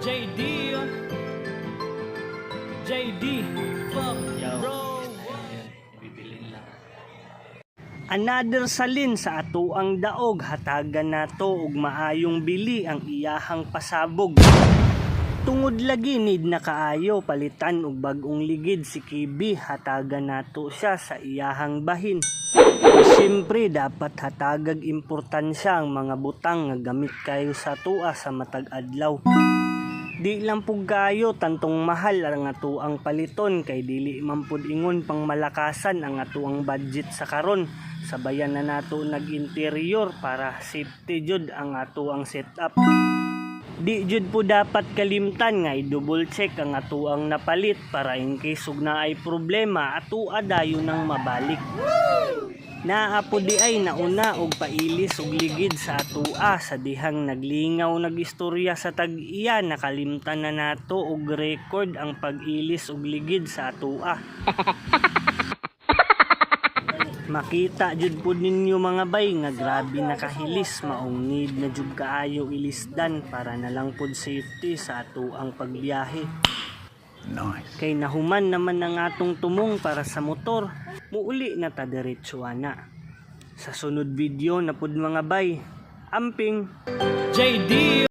JD fuck bro. Another salin sa ato ang daog, hatagan nato og maayong bili ang iyahang pasabog. Tungod lagi need na kaayo palitan og bag-ong ligid si Kibi, hatagan nato siya sa iyahang bahin. Siyempre dapat hatagag importansya ang mga butang nga gamit kayo sa tua sa matag adlaw. Di lang pug kayo tantong mahal ang atuang paliton, kay dili man pud ingon pang malakasan ang atuang budget sa karon. Sabayan na nato nag-interior para safety jud ang atuang setup. Di jud po dapat kalimtan nga i-double check ang atuang napalit para in case ug naay problema atua dayon nang mabalik. Naapo di ay nauna og pailis og ligid sa atua sa dihang naglingaw nagistorya sa tag-iya, nakalimtan na nato og record ang pag-ilis og ligid sa atua. Makita jud pud ninyo mga bay nga grabe nakahilis, maong need na jud kaayo ilisdan para na lang pud safety sa atuang pagbiyahe. Nice. Kay nahuman naman ang atong tumong para sa motor, muuli na ta diretso ana. Sa sunod video na pud mga bay. Amping JD